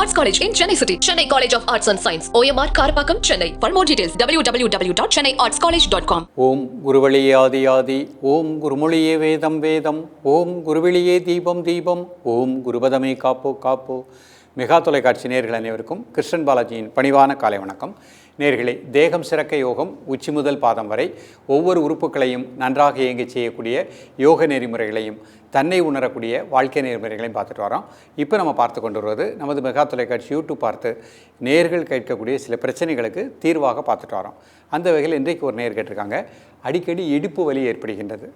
Arts College in Chennai City. Chennai College of Arts and Science. OMR Karapakam, Chennai. For more details, www.chennaiartscollege.com. ஓம் குருவழியே ஆதி ஆதி, ஓம் குருமொழியே வேதம் வேதம், ஓம் குருவெளியே தீபம் தீபம், ஓம் குருபதமே காப்போ காப்போ. Mega தொலைக்காட்சி நேயர்கள் அனைவருக்கும் கிருஷ்ணன் பாலாஜியின் பணிவான காலை வணக்கம். நேயர்களே, தேகம் சிறக்க யோகம் உச்சி முதல் பாதம் வரை ஒவ்வொரு உறுப்புகளையும் நன்றாக இயங்கி செய்யக்கூடிய யோக நெறிமுறைகளையும் தன்னை உணரக்கூடிய வாழ்க்கை நெறிமுறைகளையும் பார்த்துட்டு வரோம். இப்போ நம்ம பார்த்து கொண்டு வருவது நமது மெகா தொலைக்காட்சி யூடியூப் பார்த்து நேர்கள் கேட்கக்கூடிய சில பிரச்சனைகளுக்கு தீர்வாக பார்த்துட்டு வரோம். அந்த வகையில் இன்றைக்கு ஒரு நேர் கேட்டிருக்காங்க, அடிக்கடி இடுப்பு வலி ஏற்படுகின்றது,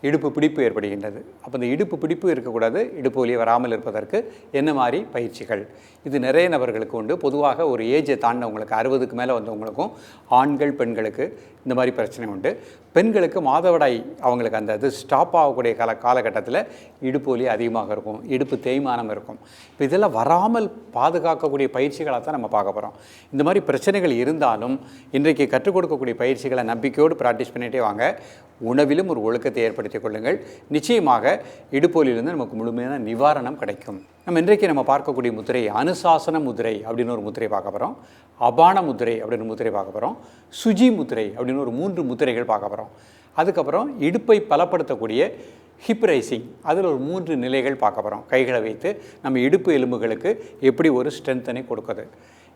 இடுப்பு பிடிப்பு ஏற்படுகின்றது. அப்போ இந்த இடுப்பு பிடிப்பு இருக்கக்கூடாது, இடுப்பு வலி வராமல் இருப்பதற்கு என்ன மாதிரி பயிற்சிகள்? இது நிறைய நபர்களுக்கு உண்டு. பொதுவாக ஒரு ஏஜை தாண்டினவங்களுக்கு, 60க்கு மேலே வந்தவங்களுக்கும் ஆண்கள் பெண்களுக்கு இந்த மாதிரி பிரச்சனை உண்டு. பெண்களுக்கு மாதவிடாய் அவங்களுக்கு அந்த இது ஸ்டாப் ஆகக்கூடிய காலகட்டத்தில் இடுப்பு வலி அதிகமாக இருக்கும், இடுப்பு தேய்மானம் இருக்கும். இப்போ இதெல்லாம் வராமல் பாதுகாக்கக்கூடிய பயிற்சிகளாக தான் நம்ம பார்க்க போகிறோம். இந்த மாதிரி பிரச்சனைகள் இருந்தாலும் இன்றைக்கு கற்றுக் கொடுக்கக்கூடிய பயிற்சிகளை நம்பிக்கையோடு ப்ராக்டிஸ் பண்ணிகிட்டே வாங்க. உணவிலும் ஒரு ஒழுக்கத்தை ஏற்படுத்திக் கொள்ளுங்கள். நிச்சயமாக இடுப்போலிலிருந்து நமக்கு முழுமையான நிவாரணம் கிடைக்கும். இன்றைக்கு நம்ம பார்க்கக்கூடிய முத்திரை அனுசாசன முதிரை அப்படின்னு ஒரு முத்திரை பார்க்க போகிறோம், அபான முத்திரை அப்படின்னு முத்திரை பார்க்க போகிறோம், சுஜி முத்திரை அப்படின்னு ஒரு 3 முத்திரைகள் பார்க்க போகிறோம். அதுக்கப்புறம் இடுப்பை பலப்படுத்தக்கூடிய ஹிப் ரைசிங், அதில் ஒரு 3 நிலைகள் பார்க்க போகிறோம். கைகளை வைத்து நம்ம இடுப்பு எலும்புகளுக்கு எப்படி ஒரு ஸ்ட்ரென்த்தனை கொடுக்குது,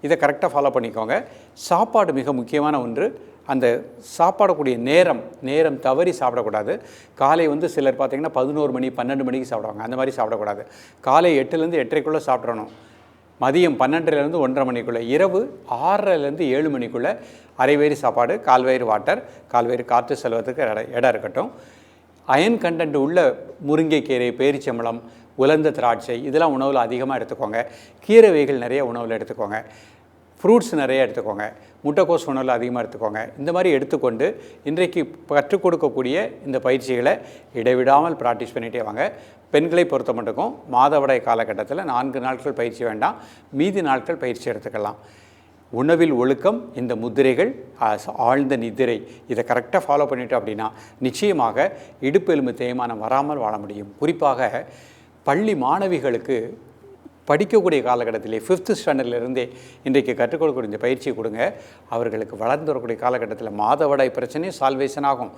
இதை கரெக்டாக ஃபாலோ பண்ணிக்கோங்க. சாப்பாடு மிக முக்கியமான ஒன்று. அந்த சாப்பாடக்கூடிய நேரம் தவறி சாப்பிடக்கூடாது. காலை சிலர் பார்த்திங்கன்னா 11 மணி 12 மணிக்கு சாப்பிடுவாங்க, அந்த மாதிரி சாப்பிடக்கூடாது. காலை 8லேருந்து 8:30க்குள்ளே சாப்பிட்றணும். மதியம் 12லேருந்து 1:30 மணிக்குள்ளே, இரவு 6லேருந்து 7 மணிக்குள்ளே அரைவயிறு சாப்பாடு, கால்வயிறு வாட்டர், கால்வயிறு காற்று செல்வதற்கு இடம் இருக்கட்டும். அயன் கண்டென்ட் உள்ள முருங்கைக்கீரை, பேரிச்சம்பழம், உலர்ந்த திராட்சை இதெல்லாம் உணவில் அதிகமாக எடுத்துக்கோங்க. கீரை வகைகள் நிறைய உணவில் எடுத்துக்கோங்க. ஃப்ரூட்ஸ் நிறைய எடுத்துக்கோங்க. முட்டைக்கோஸ் உணவில் அதிகமாக எடுத்துக்கோங்க. இந்த மாதிரி எடுத்துக்கொண்டு இன்றைக்கு கற்றுக் கொடுக்கக்கூடிய இந்த பயிற்சிகளை இடைவிடாமல் ப்ராக்டிஸ் பண்ணிகிட்டே வாங்க. பெண்களை பொறுத்த மட்டுக்கும் மாதவிடாய் காலகட்டத்தில் 4 நாட்கள் பயிற்சி வேண்டாம், மீதி நாட்கள் பயிற்சி எடுத்துக்கலாம். உணவில் ஒழுக்கம், இந்த முத்திரைகள், ஆழ்ந்த நிதிரை, இதை கரெக்டாக ஃபாலோ பண்ணிட்டோம் அப்படின்னா நிச்சயமாக இடுப்பு எலும்பு தேய்மானம் வராமல் வாழ முடியும். குறிப்பாக பள்ளி மாணவிகளுக்கு படிக்கக்கூடிய காலகட்டத்திலே 5th ஸ்டாண்டர்ட்லேருந்தே இன்றைக்கு கற்றுக் கொடுக்கக்கூடிய இந்த பயிற்சியை கொடுங்க. அவர்களுக்கு வளர்ந்து வரக்கூடிய காலகட்டத்தில் மாதவிடாய் பிரச்சனையும் சால்வேஷன் ஆகும்.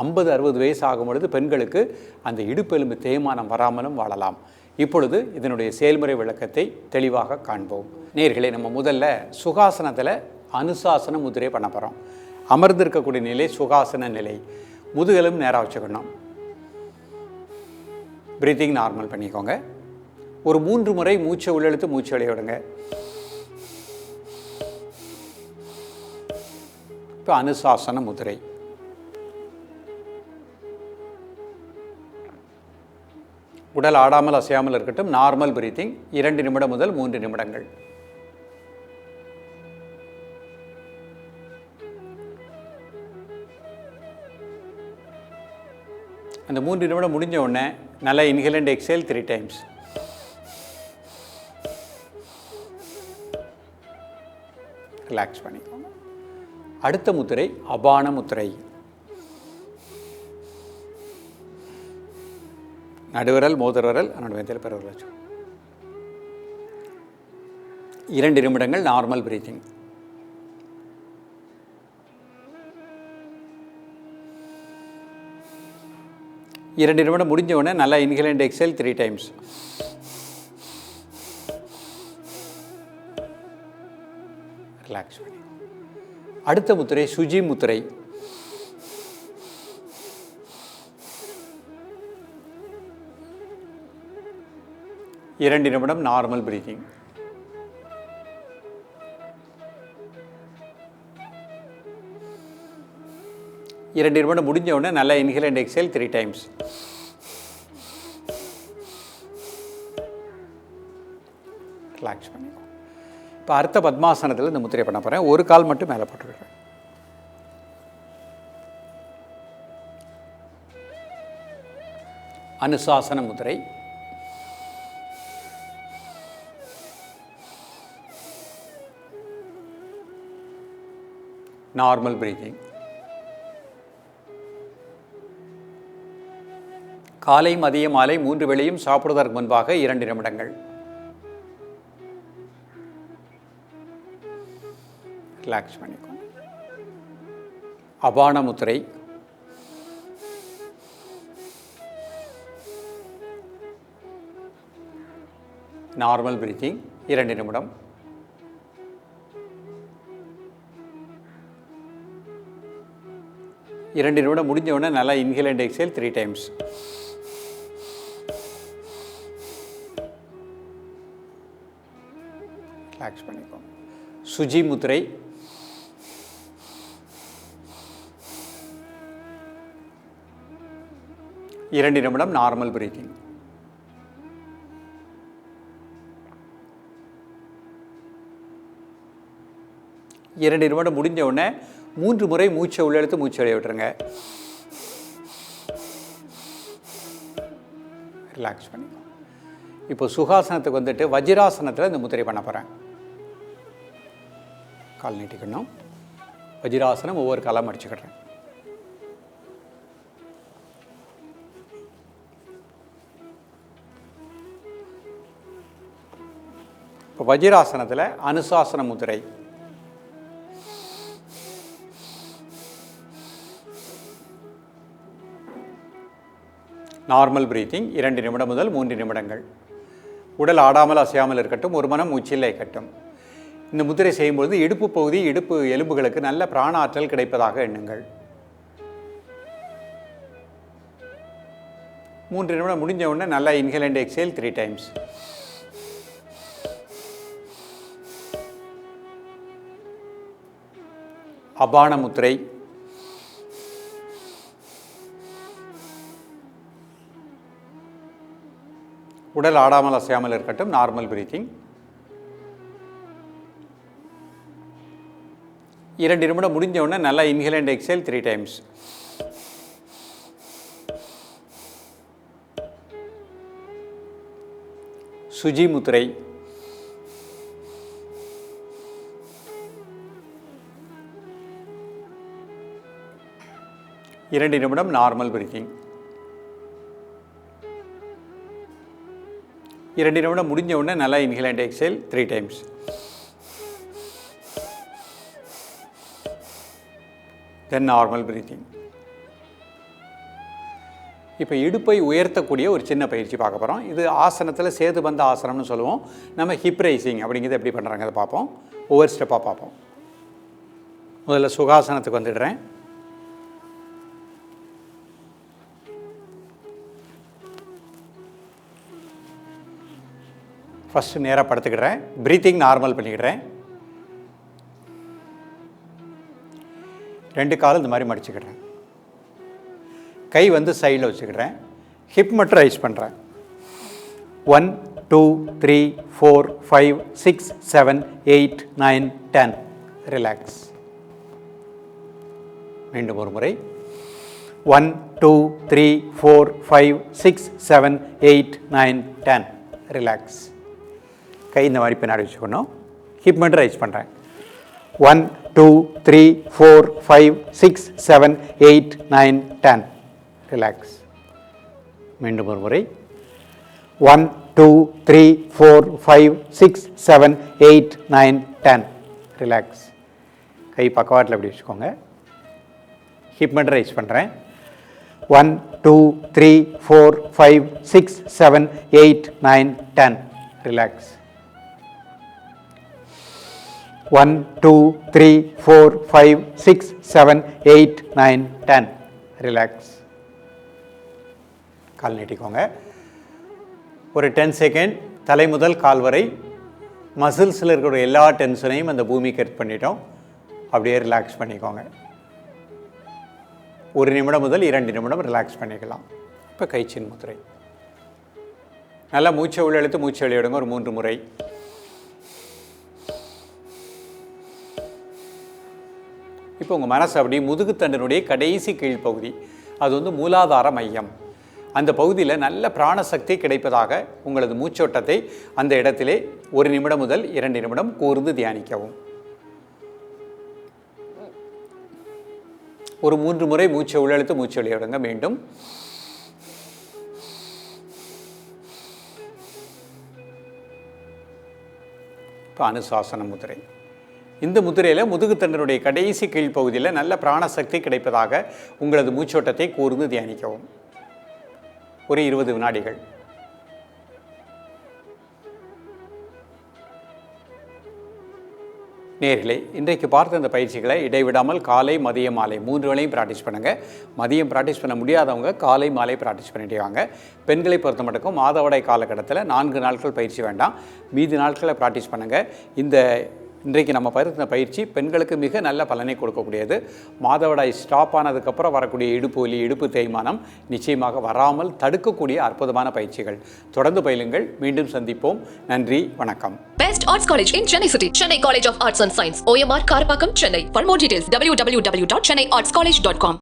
50-60 வயசு ஆகும் பொழுது பெண்களுக்கு அந்த இடுப்பு எலும்பு தேய்மானம் வராமலும் வாழலாம். இப்பொழுது இதனுடைய செயல்முறை விளக்கத்தை தெளிவாக காண்போம். நேயர்களே, நம்ம முதல்ல சுகாசனத்தில் அனுசாசன முதிரை பண்ண போகிறோம். அமர்ந்திருக்கக்கூடிய நிலை சுகாசன நிலை. முதுகெலும் நேராக வச்சுக்கணும். பிரீத்திங் நார்மல் பண்ணிக்கோங்க. ஒரு 3 முறை மூச்சை உள்ளெழுத்து மூச்சு வெளியே விடுங்க. இப்போ அனுசாசன முதிரை. உடல் ஆடாமல் அசையாமல் இருக்கட்டும். நார்மல் பிரீத்திங் 2 நிமிடம் முதல் 3 நிமிடங்கள். அந்த 3 நிமிடம் முடிஞ்ச உடனே நல்லா inhale and exhale 3 times. Relax பண்ணிக்கோங்க. அடுத்த முத்திரை அபான முத்திரை. நடுவிரல், மோதிரவிரல், நடுவேந்தில் பெருவிரல் 2 நிமிடங்கள் நார்மல் பிரீத்திங். இரண்டு நிமிடம் முடிஞ்ச உடனே நல்லா inhale and exhale 3 times. Relax பண்ணி. அடுத்த முத்திரை சுஜி முத்திரை. இரண்டு நிமிடம் நார்மல் பிரீத்திங். இரண்டு நிமிடம் முடிஞ்ச உடனே நல்லா inhale and exhale 3 times. Relax பண்ணிக்கோ. இப்போ அடுத்த பத்மாசனத்தில் இந்த முத்திரை பண்ண போகிறேன். ஒரு கால் மட்டும் மேலே போட்டுருக்கேன். அனுசாசன முத்திரை. Normal breathing. காலை, மதியம், மாலை 3 வேளையும் சாப்பிடுவதற்கு முன்பாக 2 நிமிடங்கள். ரிலாக்ஸ் பண்ணிக்கோங்க. அபான முத்திரை. நார்மல் பிரீத்திங் 2 நிமிடம். இரண்டு நிமிடம் முடிஞ்ச உடனே நல்லா inhale and exhale 3 times. Relax பண்ணிக்கோங்க. சுஜி முத்திரை. இரண்டு நிமிடம் நார்மல் பிரீத்திங். இரண்டு நிமிடம் முடிஞ்ச உடனே 3 முறை மூச்சை உள்ளெழுத்து மூச்சை வெளியே விட்டுருங்க. ரிலாக்ஸ் பண்ணிக்கோ. இப்போ சுகாசனத்துக்கு வந்துட்டு வஜ்ராசனத்தில் இந்த முத்திரை பண்ண போகிறேன். கால் நீட்டிக்கணும். வஜ்ராசனம் ஒவ்வொரு காலம் அடிச்சுக்கிடுறேன். இப்போ வஜ்ராசனத்தில் அனுசாசன முத்திரை. நார்மல் பிரீத்திங் 2 நிமிடம் முதல் 3 நிமிடங்கள். உடல் ஆடாமல் அசையாமல் இருக்கட்டும். ஒரு மனம் மூச்சில் இருக்கட்டும். இந்த முத்திரை செய்யும்பொழுது இடுப்பு பகுதி, இடுப்பு எலும்புகளுக்கு நல்ல பிராண ஆற்றல் கிடைப்பதாக எண்ணுங்கள். 3 நிமிடம் முடிஞ்ச உடனே நல்லா இன்ஹேல் அண்ட் எக்ஸேல் 3 டைம்ஸ். அபான முத்திரை. உடல் ஆடாமல் அசையாமல் இருக்கட்டும். நார்மல் பிரீத்திங் 2 நிமிடம் முடிஞ்ச உடனே நல்லா inhale and exhale 3 times. Suji முத்திரை. இரண்டு நிமிடம் நார்மல் பிரீத்திங். 2 நிமிடம் முடிஞ்ச உடனே நல்லா inhale and exhale 3 times. Then normal breathing. இப்போ இடுப்பை உயர்த்தக்கூடிய ஒரு சின்ன பயிற்சி பார்க்க போகிறோம். இது ஆசனத்தில் சேதுபந்த ஆசனம்னு சொல்லுவோம். நம்ம ஹிப் ரைசிங் அப்படிங்கிறது எப்படி பண்ணுறாங்க அதை பார்ப்போம். ஒவ்வொரு ஸ்டெப்பாக பார்ப்போம். முதல்ல சுகாசனத்துக்கு வந்துடுறேன். ஃபஸ்ட்டு நேராக படுத்துக்கிடுறேன். Breathing normal பண்ணிக்கிடுறேன். 2 காலும் இந்த மாதிரி மடிச்சுக்கிடுறேன். கை வந்து சைடில் வச்சுக்கிடுறேன். ஹிப் மட்டும் ரைஸ் பண்ணுறேன். 1 2 3 4 5 6 7 8 9 10. ரிலாக்ஸ். மீண்டும் ஒரு முறை. 1 2 3 4 5 6 7 8 9 10. ரிலாக்ஸ். கை இந்த மாதிரி பின்னாடி வச்சுக்கணும். ஹிப் மட்டும் ரைஸ் பண்ணுறேன். 1 2 3 4 5 6 7 8 9 10. ரிலாக்ஸ். மீண்டும் ஒரு முறை. 1 2 3 4 5 6 7 8 9 10. ரிலாக்ஸ். கை பக்கவாட்டில் அப்படி வச்சுக்கோங்க. ஹிப் மட்டும் ரைஸ் பண்ணுறேன். 1 2 3 4 5 6 7 8 9 10. ரிலாக்ஸ். 1 2 3 4 5 6 7 8 9 10. ரிலாக்ஸ். கால் நீட்டிக்கோங்க. ஒரு 10 செகண்ட் தலை முதல் கால் வரை மசில்ஸில் இருக்கிற எல்லா டென்ஷனையும் அந்த பூமிக்கு எர்த் பண்ணிட்டோம். அப்படியே ரிலாக்ஸ் பண்ணிக்கோங்க. 1 நிமிடம் முதல் 2 நிமிடம் ரிலாக்ஸ் பண்ணிக்கலாம். இப்போ கைச்சின் முத்திரை. நல்லா மூச்சை உள்ளெழுத்து மூச்சை வெளியிடுங்க ஒரு 3 முறை. இப்போ உங்கள் மனசு அப்படி முதுகுத்தண்டினுடைய கடைசி கீழ்ப்பகுதி, அது வந்து மூலாதார மையம். அந்த பகுதியில் நல்ல பிராணசக்தி கிடைப்பதாக உங்களது மூச்சோட்டத்தை அந்த இடத்திலே 1 நிமிடம் முதல் 2 நிமிடம் கூர்ந்து தியானிக்கவும். ஒரு 3 முறை மூச்சை உள்ளெழுத்து மூச்சை வெளியிடுங்க. மீண்டும். இப்போ அனுசாசன முத்திரை. இந்த முதிரையில் முதுகுத்தண்டனுடைய கடைசி கீழ்ப்பகுதியில் நல்ல பிராணசக்தி கிடைப்பதாக உங்களது மூச்சோட்டத்தை கூர்ந்து தியானிக்கவும். ஒரு 20 வினாடிகள். நேர்களே, இன்றைக்கு பார்த்த இந்த பயிற்சிகளை இடைவிடாமல் காலை, மதியம், மாலை 3 வேளையும் ப்ராக்டிஸ் பண்ணுங்கள். மதியம் ப்ராக்டிஸ் பண்ண முடியாதவங்க காலை, மாலை ப்ராக்டிஸ் பண்ணிட்டு வாங்க. பெண்களை பொறுத்த மட்டும் மாதவிடாய் காலகட்டத்தில் 4 நாட்கள் பயிற்சி வேண்டாம், மீதி நாட்களை ப்ராக்டிஸ் பண்ணுங்கள். இன்றைக்கு நம்ம பயிர்த்த பயிற்சி பெண்களுக்கு மிக நல்ல பலனை கொடுக்கக்கூடியது. மாதவிடாய் ஸ்டாப் ஆனதுக்கப்புறம் வரக்கூடிய இடுப்பு வலி, இடுப்பு தேய்மானம் நிச்சயமாக வராமல் தடுக்கக்கூடிய அற்புதமான பயிற்சிகள். தொடர்ந்து பயிலுங்கள். மீண்டும் சந்திப்போம். நன்றி, வணக்கம். Best Arts College in Chennai City. Chennai College of Arts and Science. OMR Karpakkam, Chennai. For more details, www.chennaiartscollege.com.